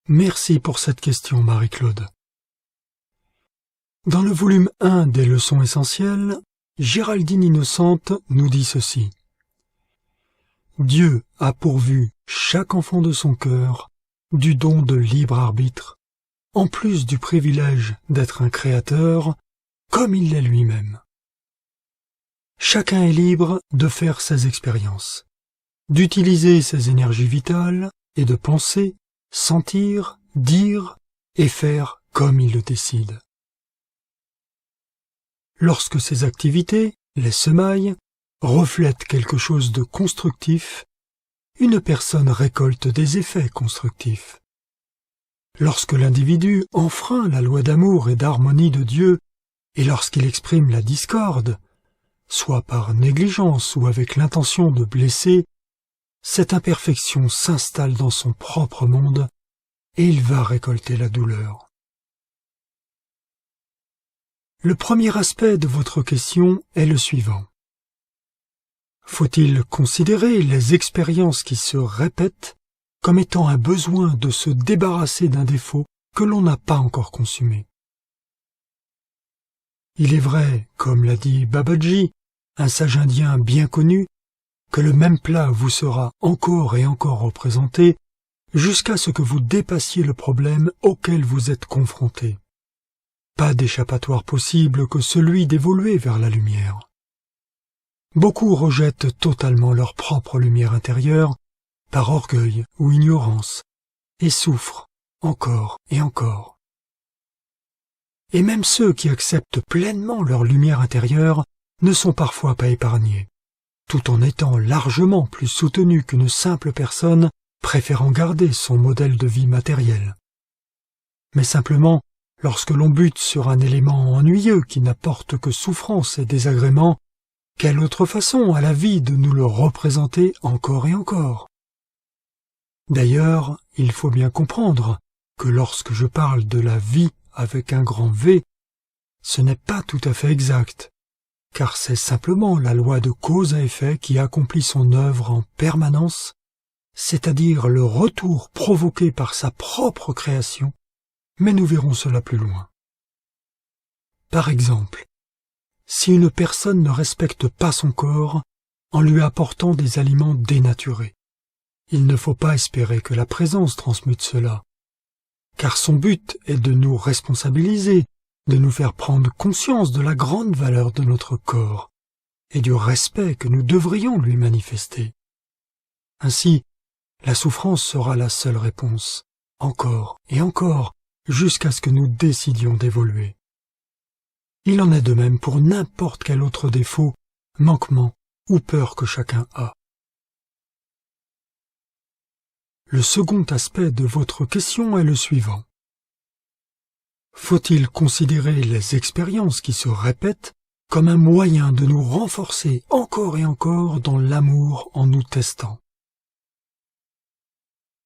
Merci pour cette question, Marie-Claude. Dans le volume 1 des leçons essentielles, Géraldine Innocente nous dit ceci. Dieu a pourvu chaque enfant de son cœur du don de libre arbitre, en plus du privilège d'être un créateur, comme il l'est lui-même. Chacun est libre de faire ses expériences, d'utiliser ses énergies vitales et de penser, sentir, dire et faire comme il le décide. Lorsque ces activités, les semailles, reflètent quelque chose de constructif, une personne récolte des effets constructifs. Lorsque l'individu enfreint la loi d'amour et d'harmonie de Dieu, et lorsqu'il exprime la discorde, soit par négligence ou avec l'intention de blesser, cette imperfection s'installe dans son propre monde et il va récolter la douleur. Le premier aspect de votre question est le suivant. Faut-il considérer les expériences qui se répètent comme étant un besoin de se débarrasser d'un défaut que l'on n'a pas encore consumé? Il est vrai, comme l'a dit Babaji, un sage indien bien connu, que le même plat vous sera encore et encore représenté jusqu'à ce que vous dépassiez le problème auquel vous êtes confronté. Pas d'échappatoire possible que celui d'évoluer vers la lumière. Beaucoup rejettent totalement leur propre lumière intérieure par orgueil ou ignorance et souffrent encore et encore. Et même ceux qui acceptent pleinement leur lumière intérieure ne sont parfois pas épargnés, tout en étant largement plus soutenus qu'une simple personne préférant garder son modèle de vie matériel. Mais simplement, lorsque l'on bute sur un élément ennuyeux qui n'apporte que souffrance et désagrément, quelle autre façon a la vie de nous le représenter encore et encore? D'ailleurs, il faut bien comprendre que lorsque je parle de la vie avec un grand V, ce n'est pas tout à fait exact, car c'est simplement la loi de cause à effet qui accomplit son œuvre en permanence, c'est-à-dire le retour provoqué par sa propre création, mais nous verrons cela plus loin. Par exemple, si une personne ne respecte pas son corps en lui apportant des aliments dénaturés, il ne faut pas espérer que la présence transmute cela, car son but est de nous responsabiliser, de nous faire prendre conscience de la grande valeur de notre corps et du respect que nous devrions lui manifester. Ainsi, la souffrance sera la seule réponse, encore et encore, jusqu'à ce que nous décidions d'évoluer. Il en est de même pour n'importe quel autre défaut, manquement ou peur que chacun a. Le second aspect de votre question est le suivant. Faut-il considérer les expériences qui se répètent comme un moyen de nous renforcer encore et encore dans l'amour en nous testant?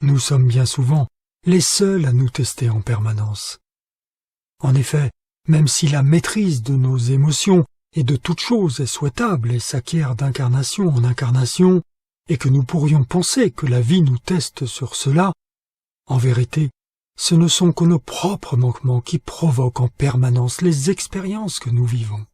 Nous sommes bien souvent les seuls à nous tester en permanence. En effet, même si la maîtrise de nos émotions et de toute chose est souhaitable et s'acquiert d'incarnation en incarnation, et que nous pourrions penser que la vie nous teste sur cela, en vérité, ce ne sont que nos propres manquements qui provoquent en permanence les expériences que nous vivons.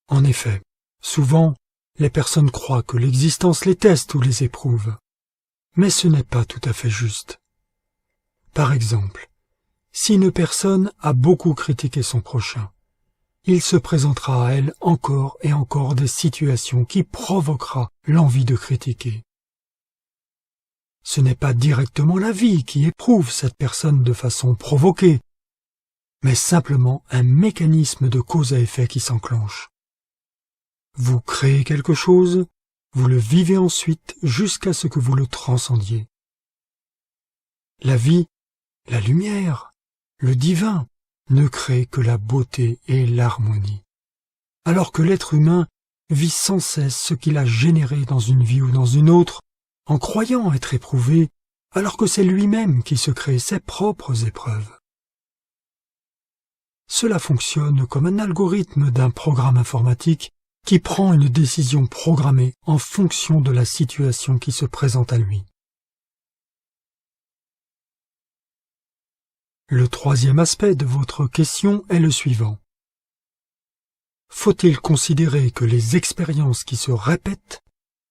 En effet, souvent, les personnes croient que l'existence les teste ou les éprouve, mais ce n'est pas tout à fait juste. Par exemple, si une personne a beaucoup critiqué son prochain, il se présentera à elle encore et encore des situations qui provoquera l'envie de critiquer. Ce n'est pas directement la vie qui éprouve cette personne de façon provoquée, mais simplement un mécanisme de cause à effet qui s'enclenche. Vous créez quelque chose, vous le vivez ensuite jusqu'à ce que vous le transcendiez. La vie, la lumière, le divin ne crée que la beauté et l'harmonie, alors que l'être humain vit sans cesse ce qu'il a généré dans une vie ou dans une autre, en croyant être éprouvé, alors que c'est lui-même qui se crée ses propres épreuves. Cela fonctionne comme un algorithme d'un programme informatique qui prend une décision programmée en fonction de la situation qui se présente à lui. Le troisième aspect de votre question est le suivant. Faut-il considérer que les expériences qui se répètent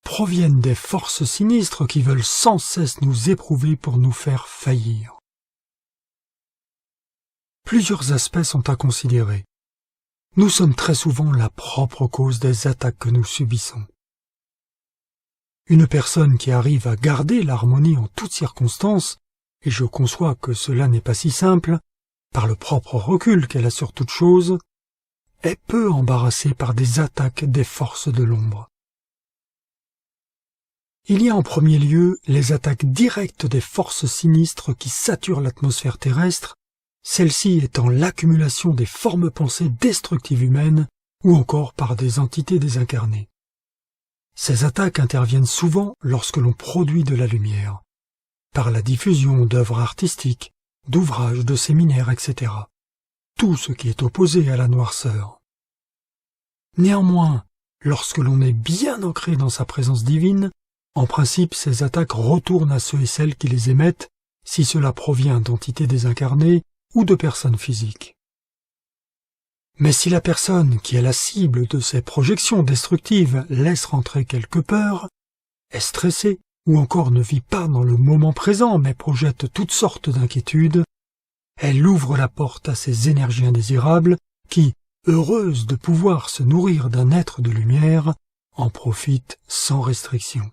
proviennent des forces sinistres qui veulent sans cesse nous éprouver pour nous faire faillir? Plusieurs aspects sont à considérer. Nous sommes très souvent la propre cause des attaques que nous subissons. Une personne qui arrive à garder l'harmonie en toutes circonstances, et je conçois que cela n'est pas si simple, par le propre recul qu'elle a sur toute chose, est peu embarrassée par des attaques des forces de l'ombre. Il y a en premier lieu les attaques directes des forces sinistres qui saturent l'atmosphère terrestre, celle-ci étant l'accumulation des formes pensées destructives humaines ou encore par des entités désincarnées. Ces attaques interviennent souvent lorsque l'on produit de la lumière, par la diffusion d'œuvres artistiques, d'ouvrages, de séminaires, etc. Tout ce qui est opposé à la noirceur. Néanmoins, lorsque l'on est bien ancré dans sa présence divine, en principe ces attaques retournent à ceux et celles qui les émettent, si cela provient d'entités désincarnées ou de personnes physiques. Mais si la personne qui est la cible de ces projections destructives laisse rentrer quelque peur, est stressée, ou encore ne vit pas dans le moment présent mais projette toutes sortes d'inquiétudes, elle ouvre la porte à ces énergies indésirables qui, heureuses de pouvoir se nourrir d'un être de lumière, en profitent sans restriction.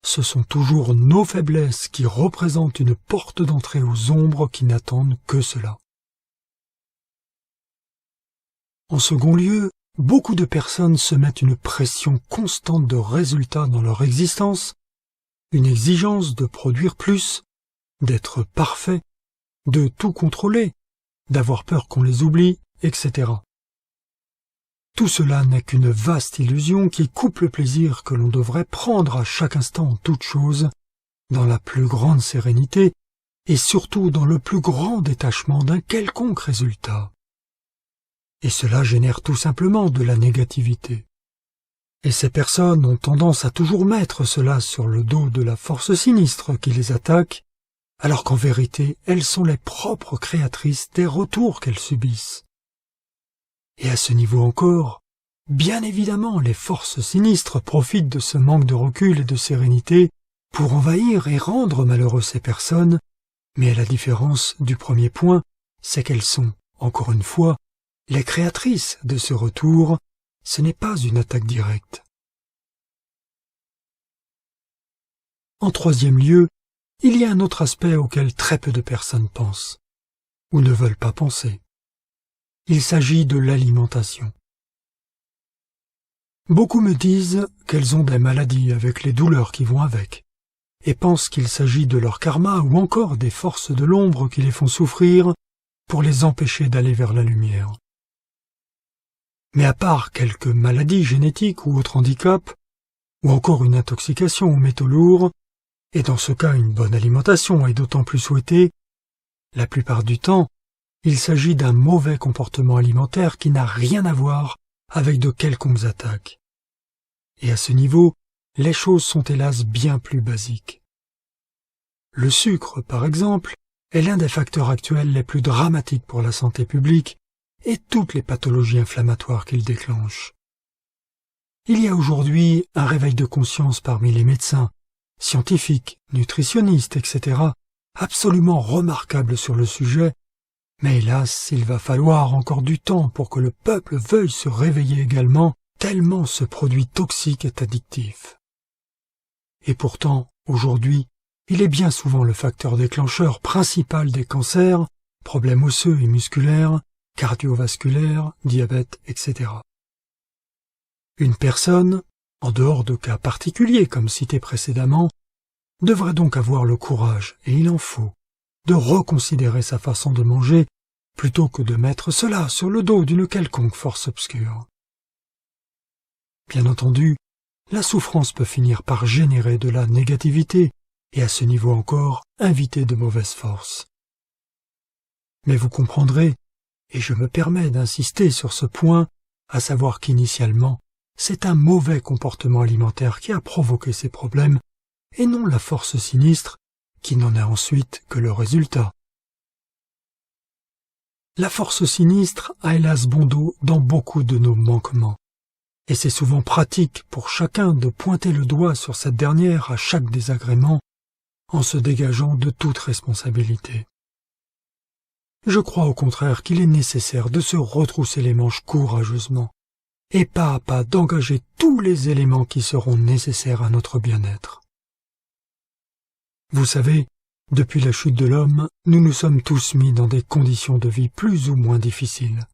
Ce sont toujours nos faiblesses qui représentent une porte d'entrée aux ombres qui n'attendent que cela. En second lieu, beaucoup de personnes se mettent une pression constante de résultats dans leur existence, une exigence de produire plus, d'être parfait, de tout contrôler, d'avoir peur qu'on les oublie, etc. Tout cela n'est qu'une vaste illusion qui coupe le plaisir que l'on devrait prendre à chaque instant en toute chose, dans la plus grande sérénité et surtout dans le plus grand détachement d'un quelconque résultat. Et cela génère tout simplement de la négativité. Et ces personnes ont tendance à toujours mettre cela sur le dos de la force sinistre qui les attaque, alors qu'en vérité elles sont les propres créatrices des retours qu'elles subissent. Et à ce niveau encore, bien évidemment les forces sinistres profitent de ce manque de recul et de sérénité pour envahir et rendre malheureux ces personnes, mais à la différence du premier point, c'est qu'elles sont, encore une fois, les créatrices de ce retour, ce n'est pas une attaque directe. En troisième lieu, il y a un autre aspect auquel très peu de personnes pensent, ou ne veulent pas penser. Il s'agit de l'alimentation. Beaucoup me disent qu'elles ont des maladies avec les douleurs qui vont avec, et pensent qu'il s'agit de leur karma ou encore des forces de l'ombre qui les font souffrir pour les empêcher d'aller vers la lumière. Mais à part quelques maladies génétiques ou autres handicaps, ou encore une intoxication aux métaux lourds, et dans ce cas une bonne alimentation est d'autant plus souhaitée, la plupart du temps, il s'agit d'un mauvais comportement alimentaire qui n'a rien à voir avec de quelconques attaques. Et à ce niveau, les choses sont hélas bien plus basiques. Le sucre, par exemple, est l'un des facteurs actuels les plus dramatiques pour la santé publique et toutes les pathologies inflammatoires qu'il déclenche. Il y a aujourd'hui un réveil de conscience parmi les médecins, scientifiques, nutritionnistes, etc., absolument remarquable sur le sujet, mais hélas, il va falloir encore du temps pour que le peuple veuille se réveiller également, tellement ce produit toxique est addictif. Et pourtant, aujourd'hui, il est bien souvent le facteur déclencheur principal des cancers, problèmes osseux et musculaires, cardiovasculaires, diabète, etc. Une personne, en dehors de cas particuliers comme cité précédemment, devrait donc avoir le courage, et il en faut, de reconsidérer sa façon de manger plutôt que de mettre cela sur le dos d'une quelconque force obscure. Bien entendu, la souffrance peut finir par générer de la négativité et à ce niveau encore inviter de mauvaises forces. Mais vous comprendrez, et je me permets d'insister sur ce point, à savoir qu'initialement, c'est un mauvais comportement alimentaire qui a provoqué ces problèmes, et non la force sinistre, qui n'en est ensuite que le résultat, La force sinistre a hélas bon dos dans beaucoup de nos manquements, et c'est souvent pratique pour chacun de pointer le doigt sur cette dernière à chaque désagrément, en se dégageant de toute responsabilité. Je crois au contraire qu'il est nécessaire de se retrousser les manches courageusement, et pas à pas d'engager tous les éléments qui seront nécessaires à notre bien-être. Vous savez, depuis la chute de l'homme, nous nous sommes tous mis dans des conditions de vie plus ou moins difficiles.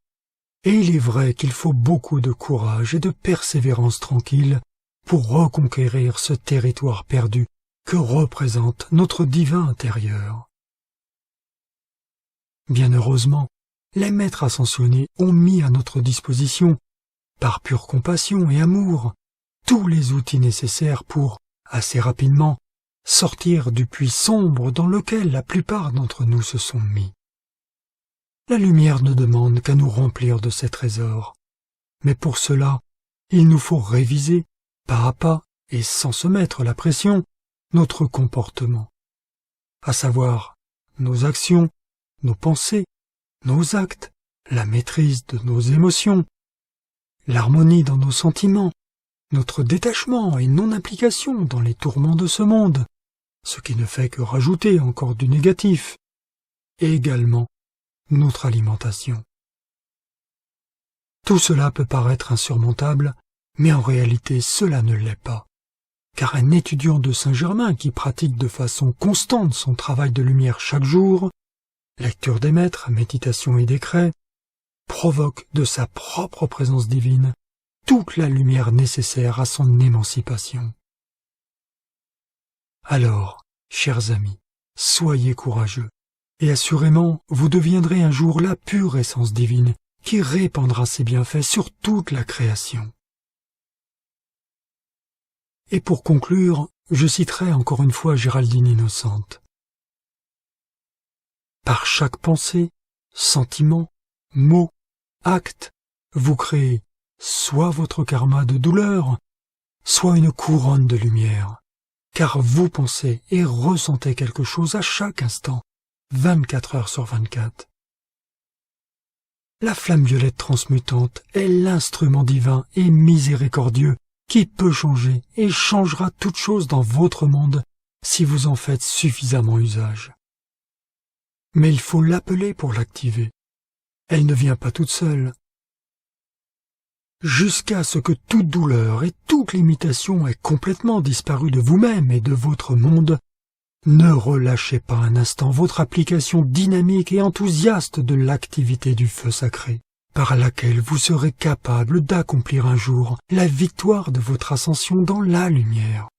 Et il est vrai qu'il faut beaucoup de courage et de persévérance tranquille pour reconquérir ce territoire perdu que représente notre divin intérieur. Bien heureusement, les maîtres ascensionnés ont mis à notre disposition, par pure compassion et amour, tous les outils nécessaires pour, assez rapidement, sortir du puits sombre dans lequel la plupart d'entre nous se sont mis. La lumière ne demande qu'à nous remplir de ses trésors, mais pour cela, il nous faut réviser, pas à pas et sans se mettre la pression, notre comportement, à savoir nos actions, nos pensées, nos actes, la maîtrise de nos émotions, l'harmonie dans nos sentiments, notre détachement et non-implication dans les tourments de ce monde, ce qui ne fait que rajouter encore du négatif, et également notre alimentation. Tout cela peut paraître insurmontable, mais en réalité cela ne l'est pas, car un étudiant de Saint-Germain qui pratique de façon constante son travail de lumière chaque jour, lecture des maîtres, méditation et décret, provoque de sa propre présence divine toute la lumière nécessaire à son émancipation. Alors, chers amis, soyez courageux, et assurément vous deviendrez un jour la pure essence divine qui répandra ses bienfaits sur toute la création. Et pour conclure, je citerai encore une fois Géraldine Innocente. Par chaque pensée, sentiment, mot, acte, vous créez soit votre karma de douleur, soit une couronne de lumière, car vous pensez et ressentez quelque chose à chaque instant, 24 heures sur 24. La flamme violette transmutante est l'instrument divin et miséricordieux qui peut changer et changera toute chose dans votre monde si vous en faites suffisamment usage. Mais il faut l'appeler pour l'activer. Elle ne vient pas toute seule. Jusqu'à ce que toute douleur et toute limitation aient complètement disparu de vous-même et de votre monde, ne relâchez pas un instant votre application dynamique et enthousiaste de l'activité du feu sacré, par laquelle vous serez capable d'accomplir un jour la victoire de votre ascension dans la lumière.